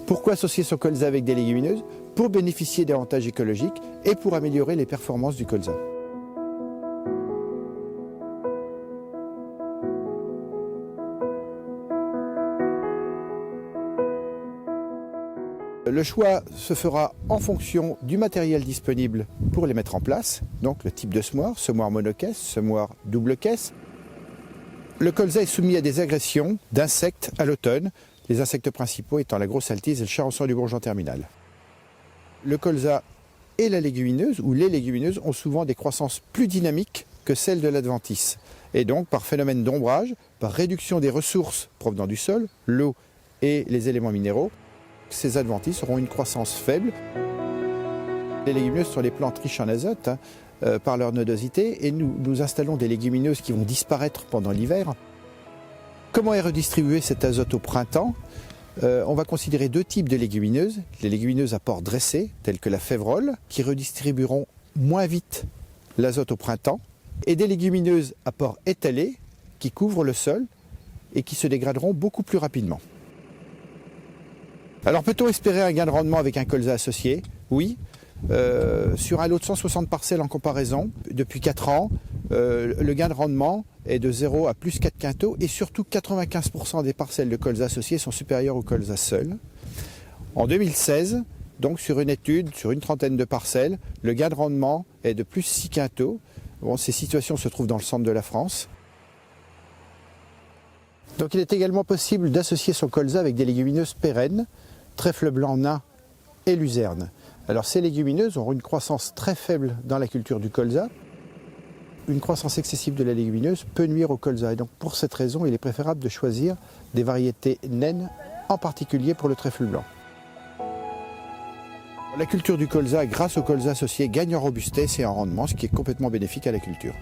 Pourquoi associer son colza avec des légumineuses? Pour bénéficier d'avantages écologiques et pour améliorer les performances du colza. Le choix se fera en fonction du matériel disponible pour les mettre en place, donc le type de semoir monocaisse, semoir double caisse. Le colza est soumis à des agressions d'insectes à l'automne, les insectes principaux étant la grosse altise et le charançon du bourgeon terminal. Le colza et la légumineuse, ou les légumineuses, ont souvent des croissances plus dynamiques que celles de l'adventice. Et donc, par phénomène d'ombrage, par réduction des ressources provenant du sol, l'eau et les éléments minéraux, ces adventices auront une croissance faible. Les légumineuses sont les plantes riches en azote par leur nodosité et nous installons des légumineuses qui vont disparaître pendant l'hiver. Comment est redistribué cet azote au printemps? On va considérer deux types de légumineuses. Les légumineuses à port dressé, telles que la févrole, qui redistribueront moins vite l'azote au printemps, et des légumineuses à port étalé, qui couvrent le sol et qui se dégraderont beaucoup plus rapidement. Alors peut-on espérer un gain de rendement avec un colza associé? Oui. Sur un lot de 160 parcelles en comparaison, depuis 4 ans, le gain de rendement est de 0 à plus 4 quintaux et surtout 95% des parcelles de colza associées sont supérieures au colza seul. En 2016, donc sur une étude, sur une trentaine de parcelles, le gain de rendement est de plus 6 quintaux. Bon, ces situations se trouvent dans le centre de la France. Donc il est également possible d'associer son colza avec des légumineuses pérennes, trèfle blanc nain et luzerne. Alors ces légumineuses auront une croissance très faible dans la culture du colza. Une croissance excessive de la légumineuse peut nuire au colza et donc pour cette raison il est préférable de choisir des variétés naines, en particulier pour le trèfle blanc. La culture du colza, grâce au colza associé, gagne en robustesse et en rendement, ce qui est complètement bénéfique à la culture.